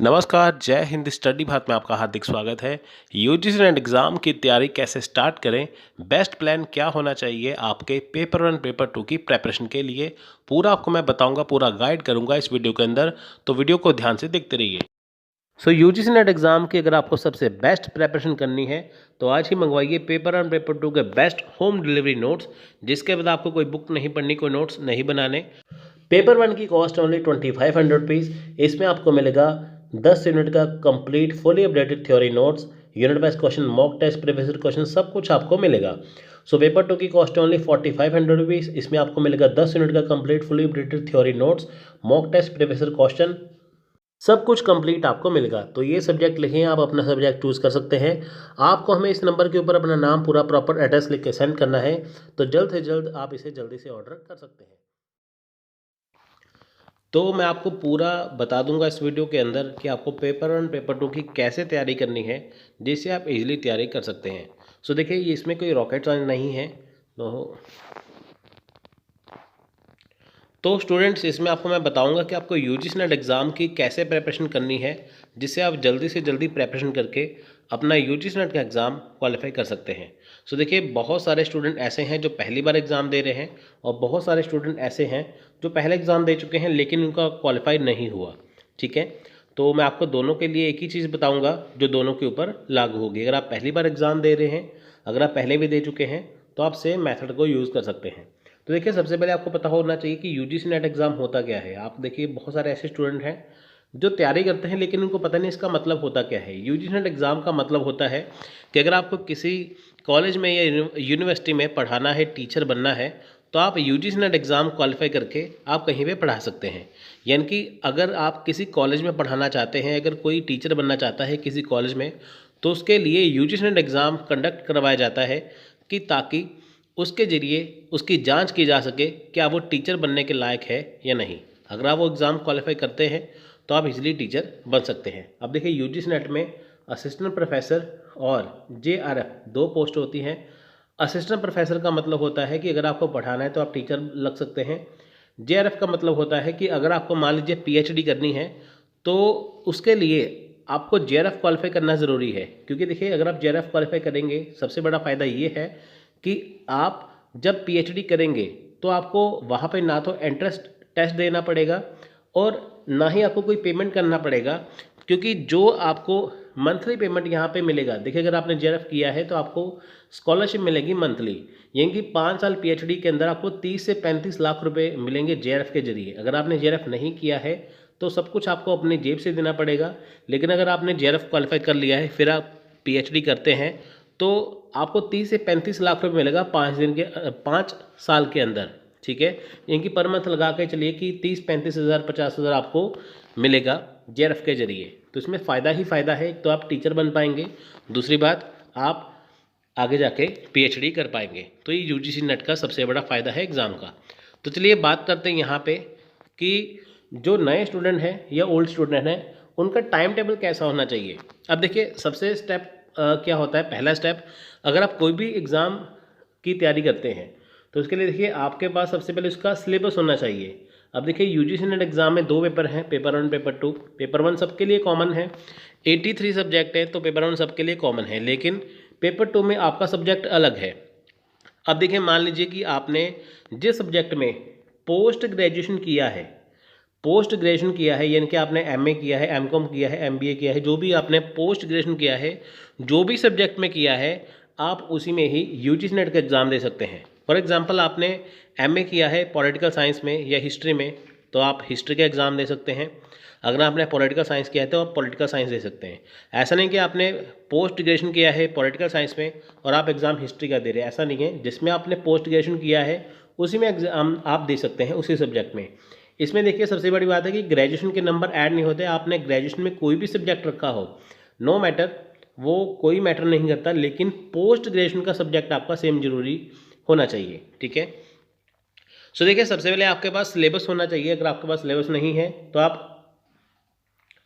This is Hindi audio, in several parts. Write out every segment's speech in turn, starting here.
नमस्कार, जय हिंद। स्टडी भारत में आपका हार्दिक स्वागत है। यूजीसी नेट एग्ज़ाम की तैयारी कैसे स्टार्ट करें, बेस्ट प्लान क्या होना चाहिए आपके पेपर 1 पेपर 2 की प्रेपरेशन के लिए, पूरा आपको मैं बताऊंगा, पूरा गाइड करूंगा इस वीडियो के अंदर। तो वीडियो को ध्यान से देखते रहिए। यूजीसी नेट एग्ज़ाम की अगर आपको सबसे बेस्ट प्रेपरेशन करनी है तो आज ही मंगवाइए पेपर 1 पेपर 2 के बेस्ट होम डिलीवरी नोट्स, जिसके बाद आपको कोई बुक नहीं पढ़नी, कोई नोट्स नहीं बनाने। पेपर 1 की कॉस्ट ओनली 2500 रुपीज़। इसमें आपको मिलेगा 10 यूनिट का complete fully updated theory notes, unit wise question, mock test, previous question, सब कुछ आपको मिलेगा। पेपर 2 की कॉस्ट ओनली 4500 रुपीज़। इसमें आपको मिलेगा 10 यूनिट का complete fully updated theory notes, mock test, previous question, सब कुछ कंप्लीट आपको मिलेगा। तो ये सब्जेक्ट लिखें, आप अपना सब्जेक्ट चूज़ कर सकते हैं। आपको हमें इस नंबर के ऊपर अपना नाम, पूरा प्रॉपर एड्रेस लिख के सेंड करना है। तो जल्द से जल्द आप इसे जल्दी से ऑर्डर कर सकते हैं। तो मैं आपको पूरा बता दूंगा इस वीडियो के अंदर कि आपको पेपर 1 पेपर 2 की कैसे तैयारी करनी है, जिससे आप इजीली तैयारी कर सकते हैं। देखिए, ये इसमें कोई रॉकेट साइंस नहीं है। तो स्टूडेंट्स, इसमें आपको मैं बताऊंगा कि आपको यूजीसी नेट एग्ज़ाम की कैसे प्रिपरेशन करनी है, जिससे आप जल्दी से जल्दी प्रिपरेशन करके अपना यूजीसी नेट का एग्ज़ाम क्वालिफाई कर सकते हैं। देखिए, बहुत सारे स्टूडेंट ऐसे हैं जो पहली बार एग्ज़ाम दे रहे हैं, और बहुत सारे स्टूडेंट ऐसे हैं जो पहले एग्ज़ाम दे चुके हैं लेकिन उनका क्वालिफाई नहीं हुआ। ठीक है, तो मैं आपको दोनों के लिए एक ही चीज़ बताऊँगा जो दोनों के ऊपर लागू होगी। अगर आप पहली बार एग्ज़ाम दे रहे हैं, अगर आप पहले भी दे चुके हैं, तो आप सेम मेथड को यूज़ कर सकते हैं। तो देखिए, सबसे पहले आपको पता होना चाहिए कि यूजीसी नेट एग्ज़ाम होता क्या है। आप देखिए, बहुत सारे ऐसे स्टूडेंट हैं जो तैयारी करते हैं लेकिन उनको पता नहीं इसका मतलब होता क्या है। यूजीसी नेट एग्ज़ाम का मतलब होता है कि अगर आपको किसी कॉलेज में या यूनिवर्सिटी में पढ़ाना है, टीचर बनना है, तो आप यूजीसी नेट एग्ज़ाम क्वालिफाई करके आप कहीं पे पढ़ा सकते हैं। यानी कि अगर आप किसी कॉलेज में पढ़ाना चाहते हैं, अगर कोई टीचर बनना चाहता है किसी कॉलेज में, तो उसके लिए यूजीसी नेट एग्ज़ाम कंडक्ट करवाया जाता है कि ताकि उसके ज़रिए उसकी जांच की जा सके क्या वो टीचर बनने के लायक है या नहीं। अगर आप वो एग्ज़ाम क्वालिफाई करते हैं तो आप इजीली टीचर बन सकते हैं। अब देखिए, यूजीसी नेट में असिस्टेंट प्रोफेसर और जेआरएफ 2 पोस्ट होती हैं। असिस्टेंट प्रोफेसर का मतलब होता है कि अगर आपको पढ़ाना है तो आप टीचर लग सकते हैं। जेआरएफ का मतलब होता है कि अगर आपको मान लीजिए पीएचडी करनी है तो उसके लिए आपको जेआरएफ क्वालिफाई करना ज़रूरी है। क्योंकि देखिए, अगर आप जेआरएफ क्वालिफाई करेंगे, सबसे बड़ा फ़ायदा ये है कि आप जब पीएचडी करेंगे तो आपको वहाँ पे ना तो एंट्रेंस टेस्ट देना पड़ेगा और ना ही आपको कोई पेमेंट करना पड़ेगा, क्योंकि जो आपको मंथली पेमेंट यहाँ पे मिलेगा। देखिए, अगर आपने जेआरएफ किया है तो आपको स्कॉलरशिप मिलेगी मंथली, यानी कि 5 साल पीएचडी के अंदर आपको 30 से 35 लाख रुपए मिलेंगे जेआरएफ के जरिए। अगर आपने जेआरएफ नहीं किया है तो सब कुछ आपको अपनी जेब से देना पड़ेगा। लेकिन अगर आपने जेआरएफ क्वालिफाई कर लिया है, फिर आप पीएचडी करते हैं, तो आपको 30 से 35 लाख रुपए मिलेगा 5 साल के अंदर। ठीक है, यानी कि पर मंथ लगा के चलिए कि 30-35 हज़ार 50 हज़ार आपको मिलेगा जेआरएफ के जरिए। तो इसमें फ़ायदा ही फ़ायदा है। एक तो आप टीचर बन पाएंगे, दूसरी बात आप आगे जाके पीएचडी कर पाएंगे। तो ये यूजीसी नेट का सबसे बड़ा फ़ायदा है एग्ज़ाम का। तो चलिए बात करते हैं यहाँ पे कि जो नए स्टूडेंट हैं या ओल्ड स्टूडेंट हैं, उनका टाइम टेबल कैसा होना चाहिए। अब देखिए, सबसे स्टेप क्या होता है, पहला स्टेप, अगर आप कोई भी एग्ज़ाम की तैयारी करते हैं तो उसके लिए देखिए आपके पास सबसे पहले उसका सिलेबस होना चाहिए। अब देखिए, यूजीसी नेट एग्ज़ाम में 2 पेपर हैं, पेपर 1 पेपर 2। पेपर 1 सबके लिए कॉमन है, 83 सब्जेक्ट है, तो पेपर 1 सबके लिए कॉमन है। लेकिन पेपर 2 में आपका सब्जेक्ट अलग है। अब देखिए, मान लीजिए कि आपने जिस सब्जेक्ट में पोस्ट ग्रेजुएशन किया है, यानी कि आपने एमए किया है, एमकॉम किया है, एमबीए किया है, जो भी आपने पोस्ट ग्रेजुएशन किया है, जो भी सब्जेक्ट में किया है, आप उसी में ही यूजीसी नेट का एग्ज़ाम दे सकते हैं। फॉर एग्जांपल, आपने एमए किया है पॉलिटिकल साइंस में या हिस्ट्री में, तो आप हिस्ट्री का एग्ज़ाम दे सकते हैं। अगर आपने पॉलिटिकल साइंस किया है तो आप पॉलिटिकल साइंस दे सकते हैं। ऐसा नहीं कि आपने पोस्ट ग्रेजुएशन किया है पॉलिटिकल साइंस में और आप एग्ज़ाम हिस्ट्री का दे रहे हैं, ऐसा नहीं है। जिसमें आपने पोस्ट ग्रेजुएशन किया है उसी में एग्ज़ाम आप दे सकते हैं, उसी सब्जेक्ट में। इसमें देखिए, सबसे बड़ी बात है कि ग्रेजुएशन के नंबर ऐड नहीं होते। आपने ग्रेजुएशन में कोई भी सब्जेक्ट रखा हो, नो मैटर, वो कोई मैटर नहीं करता, लेकिन पोस्ट ग्रेजुएशन का सब्जेक्ट आपका सेम जरूरी होना चाहिए। ठीक है, देखिए, सबसे पहले आपके पास सिलेबस होना चाहिए। अगर आपके पास सिलेबस नहीं है तो आप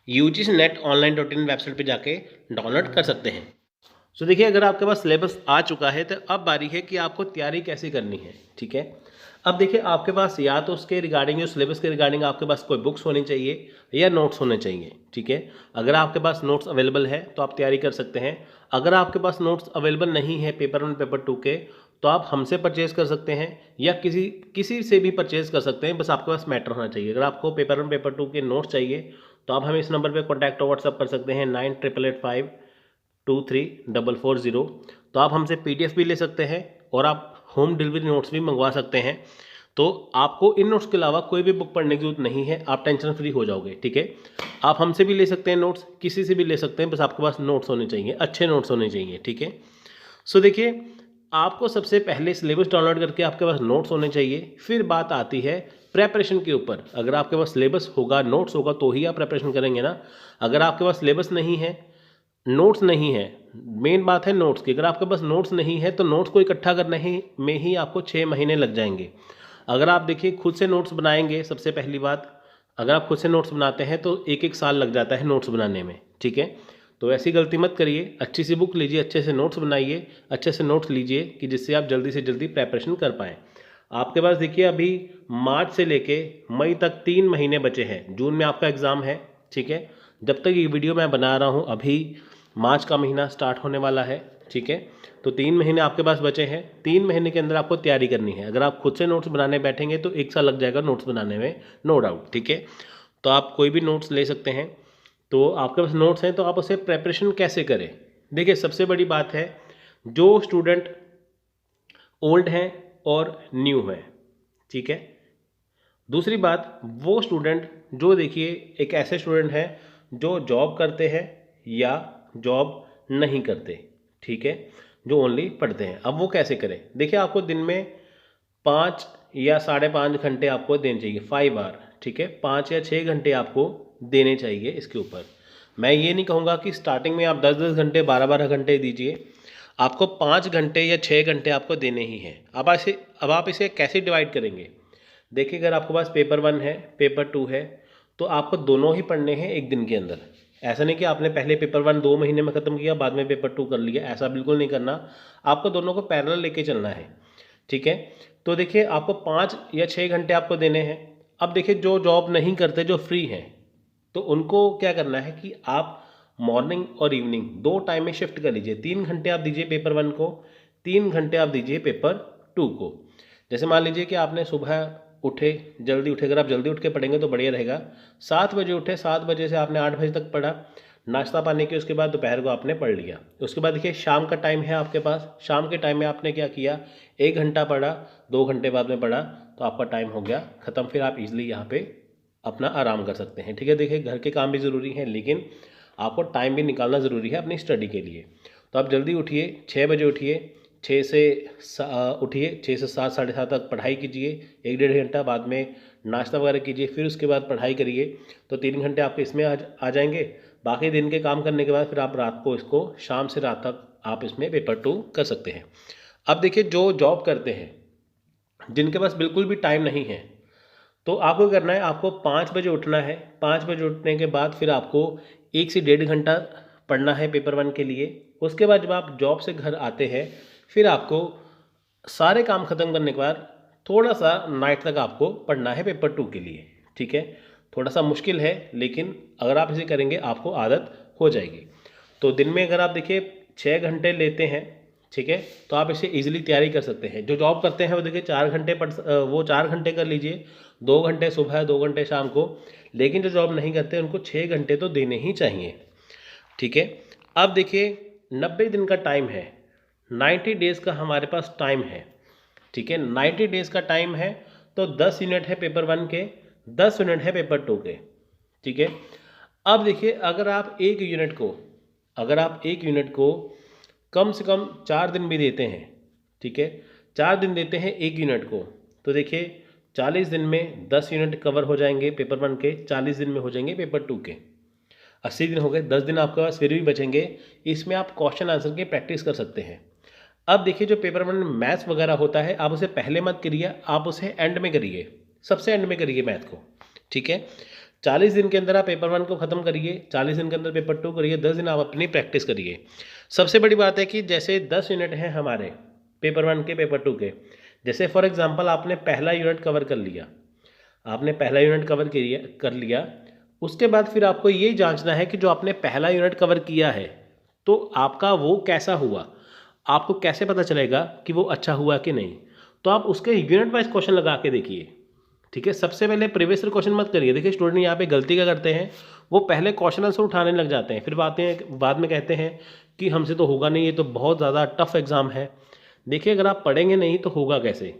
UGCNET-online.in वेबसाइट पे जाके डाउनलोड कर सकते हैं। देखिए, अगर आपके पास सिलेबस आ चुका है तो अब बारी है कि आपको तैयारी कैसे करनी है। ठीक है, अब देखिए आपके पास या तो उसके रिगार्डिंग जो सिलेबस के रिगार्डिंग आपके पास कोई बुक्स होनी चाहिए या नोट्स होने चाहिए, ठीक है। अगर आपके पास नोट्स अवेलेबल है तो आप तैयारी कर सकते हैं। अगर आपके पास नोट्स अवेलेबल नहीं है पेपर 1 पेपर 2 के, तो आप हमसे परचेज़ कर सकते हैं या किसी किसी से भी परचेज़ कर सकते हैं, बस आपके पास मैटर होना चाहिए। अगर आपको पेपर 1 पेपर 2 के नोट्स चाहिए तो आप हमें इस नंबर पर कॉन्टैक्ट और व्हाट्सअप कर सकते हैं 9888523440। तो आप हमसे PDF भी ले सकते हैं और आप होम डिलीवरी नोट्स भी मंगवा सकते हैं। तो आपको इन नोट्स के अलावा कोई भी बुक पढ़ने की जरूरत नहीं है, आप टेंशन फ्री हो जाओगे, ठीक है। आप हमसे भी ले सकते हैं नोट्स, किसी से भी ले सकते हैं, बस आपके पास नोट्स होने चाहिए, अच्छे नोट्स होने चाहिए, ठीक है। सो देखिए आपको सबसे पहले सिलेबस डाउनलोड करके आपके पास नोट्स होने चाहिए, फिर बात आती है प्रेपरेशन के ऊपर। अगर आपके पास सिलेबस होगा, नोट्स होगा, तो ही आप प्रेपरेशन करेंगे ना। अगर आपके पास सिलेबस नहीं है, नोट्स नहीं है, मेन बात है नोट्स की। अगर आपके पास नोट्स नहीं है तो नोट्स को इकट्ठा करने में ही आपको 6 महीने लग जाएंगे। अगर आप देखिए खुद से नोट्स बनाएंगे, सबसे पहली बात, अगर आप खुद से नोट्स बनाते हैं तो 1-1 साल लग जाता है नोट्स बनाने में, ठीक है। तो ऐसी गलती मत करिए, अच्छी सी बुक लीजिए, अच्छे से नोट्स बनाइए, अच्छे से नोट्स लीजिए कि जिससे आप जल्दी से जल्दी प्रेपरेशन कर पाएँ। आपके पास देखिए अभी मार्च से लेके मई तक 3 महीने बचे हैं, जून में आपका एग्ज़ाम है, ठीक है। जब तक ये वीडियो मैं बना रहा हूँ अभी मार्च का महीना स्टार्ट होने वाला है, ठीक है। तो 3 महीने आपके पास बचे हैं, 3 महीने के अंदर आपको तैयारी करनी है। अगर आप खुद से नोट्स बनाने बैठेंगे तो 1 साल लग जाएगा नोट्स बनाने में, नो डाउट, ठीक है। तो आप कोई भी नोट्स ले सकते हैं। तो आपके पास नोट्स हैं तो आप उसे प्रेपरेशन कैसे करें। देखिए सबसे बड़ी बात है, जो स्टूडेंट ओल्ड हैं और न्यू हैं, ठीक है। दूसरी बात, वो स्टूडेंट जो देखिए एक ऐसे स्टूडेंट हैं जो जॉब करते हैं या जॉब नहीं करते, ठीक है, जो ओनली पढ़ते हैं। अब वो कैसे करें। देखिए आपको दिन में 5 या 5.5 घंटे आपको देने चाहिए, 5 आवर, ठीक है। 5 या 6 घंटे आपको देने चाहिए इसके ऊपर। मैं ये नहीं कहूँगा कि स्टार्टिंग में आप 10-10 घंटे 12-12 घंटे दीजिए, आपको 5 घंटे या 6 घंटे आपको देने ही हैं। अब आप इसे कैसे डिवाइड करेंगे। देखिए अगर आपके पास पेपर 1 है, पेपर 2 है, तो आपको दोनों ही पढ़ने हैं एक दिन के अंदर। ऐसा नहीं कि आपने पहले पेपर 1 2 महीने में ख़त्म किया, बाद में पेपर 2 कर लिया, ऐसा बिल्कुल नहीं करना। आपको दोनों को पैरेलल लेके चलना है, ठीक है। तो देखिए आपको 5 या 6 घंटे आपको देने हैं। अब देखिए जो जॉब नहीं करते, जो फ्री हैं, तो उनको क्या करना है कि आप मॉर्निंग और इवनिंग 2 टाइम में शिफ्ट कर लीजिए। 3 घंटे आप दीजिए पेपर 1 को, 3 घंटे आप दीजिए पेपर 2 को। जैसे मान लीजिए कि आपने सुबह उठे, जल्दी उठे, अगर आप जल्दी उठ के पढ़ेंगे तो बढ़िया रहेगा। 7 बजे उठे, 7 बजे से आपने 8 बजे तक पढ़ा, नाश्ता पानी के उसके बाद दोपहर को आपने पढ़ लिया। उसके बाद देखिए शाम का टाइम है आपके पास, शाम के टाइम में आपने क्या किया, 1 घंटा पढ़ा, 2 घंटे बाद में पढ़ा, तो आपका टाइम हो गया ख़त्म। फिर आप इजीली यहाँ पे अपना आराम कर सकते हैं, ठीक है। देखिए घर के काम भी ज़रूरी हैं, लेकिन आपको टाइम भी निकालना ज़रूरी है अपनी स्टडी के लिए। तो आप जल्दी उठिए, 6 बजे उठिए, 6 से उठिए, 6 से 7 7:30 तक पढ़ाई कीजिए, 1-1.5 घंटा, बाद में नाश्ता वगैरह कीजिए, फिर उसके बाद पढ़ाई करिए। तो 3 घंटे आपके इसमें आ जाएंगे। बाकी दिन के काम करने के बाद फिर आप रात को इसको, शाम से रात तक आप इसमें पेपर 2 कर सकते हैं। अब देखिए जो जॉब करते हैं, जिनके पास बिल्कुल भी टाइम नहीं है, तो आपको करना है, आपको 5 बजे उठना है। 5 बजे उठने के बाद फिर आपको 1 से 1.5 घंटा पढ़ना है पेपर 1 के लिए। उसके बाद जब आप जॉब से घर आते हैं, फिर आपको सारे काम ख़त्म करने के बाद थोड़ा सा नाइट तक आपको पढ़ना है पेपर 2 के लिए, ठीक है। थोड़ा सा मुश्किल है, लेकिन अगर आप इसे करेंगे आपको आदत हो जाएगी। तो दिन में अगर आप देखिए 6 घंटे लेते हैं, ठीक है, तो आप इसे इजीली तैयारी कर सकते हैं। जो जॉब करते हैं वो देखिए 4 घंटे वो 4 घंटे कर लीजिए, 2 घंटे सुबह, 2 घंटे शाम को। लेकिन जो जॉब नहीं करते उनको 6 घंटे तो देने ही चाहिए, ठीक है। अब देखिए 90 दिन का टाइम है, 90 डेज़ का हमारे पास टाइम है, ठीक है। 90 डेज़ का टाइम है, तो 10 यूनिट है पेपर 1 के, 10 यूनिट है पेपर 2 के, ठीक है। अब देखिए अगर आप एक यूनिट को कम से कम 4 दिन भी देते हैं, ठीक है, 4 दिन देते हैं एक यूनिट को, तो देखिए 40 दिन में 10 यूनिट कवर हो जाएंगे पेपर 1 के, 40 दिन में हो जाएंगे पेपर 2 के, 80 दिन हो गए, 10 दिन आपके पास फिर भी बचेंगे। इसमें आप क्वेश्चन आंसर की प्रैक्टिस कर सकते हैं। अब देखिए जो पेपर 1 में मैथ्स वगैरह होता है, आप उसे पहले मत करिए, आप उसे एंड में करिए, सबसे एंड में करिए मैथ को, ठीक है। 40 दिन के अंदर आप पेपर 1 को ख़त्म करिए, 40 दिन के अंदर पेपर 2 करिए, 10 दिन आप अपनी प्रैक्टिस करिए। सबसे बड़ी बात है कि जैसे 10 यूनिट हैं हमारे पेपर 1 के, पेपर 2 के, जैसे फॉर एग्जांपल आपने पहला यूनिट कवर कर लिया, आपने पहला यूनिट कवर कर लिया, उसके बाद फिर आपको ये जांचना है कि जो आपने पहला यूनिट कवर किया है तो आपका वो कैसा हुआ, आपको कैसे पता चलेगा कि वो अच्छा हुआ कि नहीं। तो आप उसके यूनिट वाइज क्वेश्चन लगा के देखिए, ठीक है। सबसे पहले प्रीवियस ईयर क्वेश्चन मत करिए। देखिए स्टूडेंट यहाँ पे गलती क्या करते हैं, वो पहले क्वेश्चन आंसर उठाने लग जाते हैं, फिर बाद में कहते हैं कि हमसे तो होगा नहीं, ये तो बहुत ज़्यादा टफ एग्जाम है। देखिए अगर आप पढ़ेंगे नहीं तो होगा कैसे।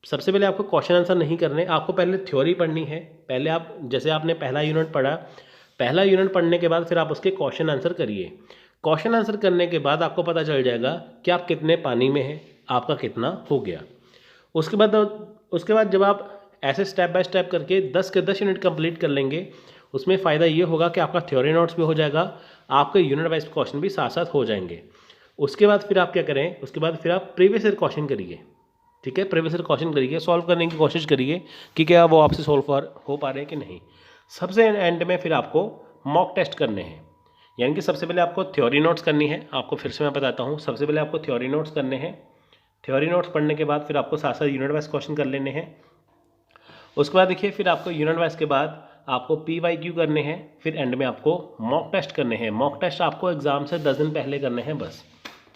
सबसे पहले आपको क्वेश्चन आंसर नहीं करने, आपको पहले थ्योरी पढ़नी है। पहले आप जैसे आपने पहला यूनिट पढ़ा, पहला यूनिट पढ़ने के बाद फिर आप उसके क्वेश्चन आंसर करिए। क्वेश्चन आंसर करने के बाद आपको पता चल जाएगा कि आप कितने पानी में हैं, आपका कितना हो गया। उसके बाद जब आप ऐसे स्टेप बाय स्टेप करके 10 के 10 यूनिट कंप्लीट कर लेंगे, उसमें फ़ायदा ये होगा कि आपका थ्योरी नोट्स भी हो जाएगा, आपके यूनिट वाइज क्वेश्चन भी साथ साथ हो जाएंगे। उसके बाद फिर आप क्या करें, उसके बाद फिर आप प्रीवियस ईयर क्वेश्चन करिए, ठीक है। प्रीवियस ईयर क्वेश्चन करिए, सॉल्व करने की कोशिश करिए कि क्या वो आपसे सॉल्व हो पा रहे हैं कि नहीं। सबसे एंड में फिर आपको मॉक टेस्ट करने हैं, यानी कि सबसे पहले आपको थ्योरी नोट्स करनी है। आपको फिर से मैं बताता हूँ, सबसे पहले आपको थ्योरी नोट्स करने हैं। थ्योरी नोट्स पढ़ने के बाद फिर आपको साथ साथ यूनिट वाइज क्वेश्चन कर लेने हैं। उसके बाद देखिए फिर आपको यूनिट वाइज के बाद आपको PYQ करने हैं, फिर एंड में आपको मॉक टेस्ट करने हैं। मॉक टेस्ट आपको एग्जाम से 10 दिन पहले करने हैं बस,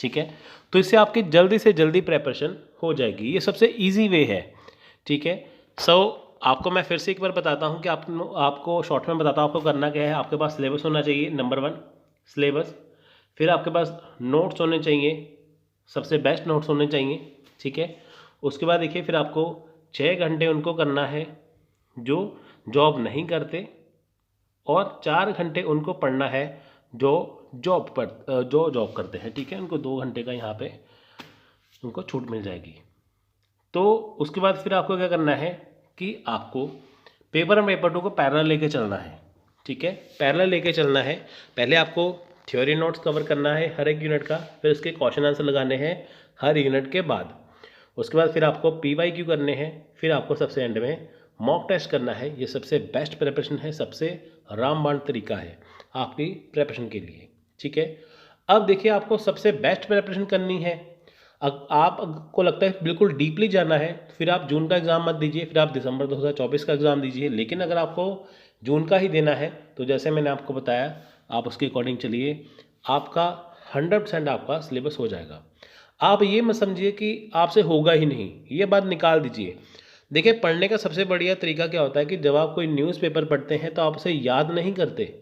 ठीक है। तो इससे आपकी जल्दी से जल्दी प्रिपरेशन हो जाएगी, ये सबसे ईजी वे है, ठीक है। आपको मैं फिर से एक बार बताता हूँ कि आपको शॉर्ट में बताता हूँ आपको करना क्या है। आपके पास सिलेबस होना चाहिए, नंबर 1 सिलेबस, फिर आपके पास नोट्स होने चाहिए, सबसे बेस्ट नोट्स होने चाहिए, ठीक है। उसके बाद देखिए फिर आपको 6 घंटे उनको करना है जो जॉब नहीं करते, और 4 घंटे उनको पढ़ना है जो जॉब करते हैं, ठीक है। उनको 2 घंटे का यहाँ पे उनको छूट मिल जाएगी। तो उसके बाद फिर आपको क्या करना है कि आपको पेपर 1 पेपर 2 को पैरेलल लेके चलना है, ठीक है। पैरेलल लेके चलना है, पहले आपको थ्योरी नोट्स कवर करना है हर एक यूनिट का, फिर उसके क्वेश्चन आंसर लगाने हैं हर यूनिट के बाद। उसके बाद फिर आपको PYQ करने हैं, फिर आपको सबसे एंड में मॉक टेस्ट करना है। ये सबसे बेस्ट प्रिपरेशन है, सबसे रामबाण तरीका है आपकी प्रिपरेशन के लिए, ठीक है। अब देखिए आपको सबसे बेस्ट प्रिपरेशन करनी है, आपको लगता है बिल्कुल डीपली जाना है, फिर आप जून का एग्ज़ाम मत दीजिए, फिर आप दिसंबर 2024 का एग्ज़ाम दीजिए। लेकिन अगर आपको जून का ही देना है तो जैसे मैंने आपको बताया आप उसके अकॉर्डिंग चलिए, आपका 100% आपका सिलेबस हो जाएगा। आप ये मत समझिए कि आपसे होगा ही नहीं, ये बात निकाल दीजिए। देखिए पढ़ने का सबसे बढ़िया तरीका क्या होता है कि जब आप कोई न्यूज़पेपर पढ़ते हैं तो आप उसे याद नहीं करते,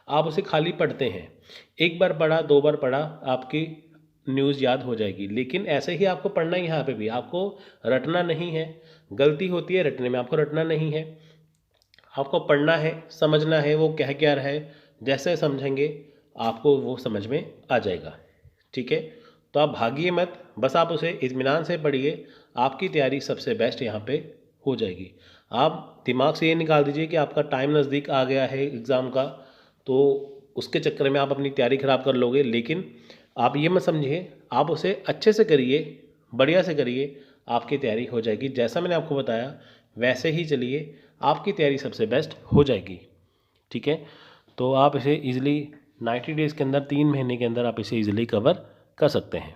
आप उसे खाली पढ़ते हैं। एक बार पढ़ा, 2 बार पढ़ा, आपकी न्यूज़ याद हो जाएगी। लेकिन ऐसे ही आपको पढ़ना है, यहाँ पे भी आपको रटना नहीं है। गलती होती है रटने में, आपको रटना नहीं है, आपको पढ़ना है, समझना है वो कह क्या रहा है। जैसे समझेंगे आपको वो समझ में आ जाएगा, ठीक है। तो आप भागिए मत, बस आप उसे इत्मीनान से पढ़िए, आपकी तैयारी सबसे बेस्ट यहाँ पे हो जाएगी। आप दिमाग से ये निकाल दीजिए कि आपका टाइम नज़दीक आ गया है एग्ज़ाम का, तो उसके चक्कर में आप अपनी तैयारी ख़राब कर लोगे। लेकिन आप ये मत समझिए, आप उसे अच्छे से करिए, बढ़िया से करिए, आपकी तैयारी हो जाएगी। जैसा मैंने आपको बताया वैसे ही चलिए, आपकी तैयारी सबसे बेस्ट हो जाएगी, ठीक है। तो आप इसे ईज़िली 90 डेज़ के अंदर, 3 महीने के अंदर आप इसे ईज़िली कवर कर सकते हैं,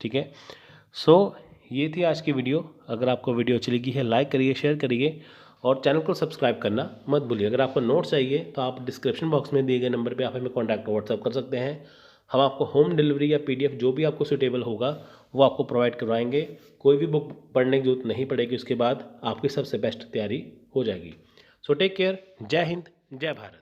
ठीक है। ये थी आज की वीडियो। अगर आपको वीडियो अच्छी लगी है लाइक करिए, शेयर करिए और चैनल को सब्सक्राइब करना मत भूलिए। अगर आपको नोट्स चाहिए तो आप डिस्क्रिप्शन बॉक्स में दिए गए नंबर पे आप हमें कॉन्टैक्ट व्हाट्सअप कर सकते हैं। हम आपको होम डिलीवरी या PDF जो भी आपको सूटेबल होगा वो आपको प्रोवाइड करवाएंगे। कोई भी बुक पढ़ने की जरूरत नहीं पड़ेगी, उसके बाद आपकी सबसे बेस्ट तैयारी हो जाएगी। सो टेक केयर, जय हिंद, जय भारत।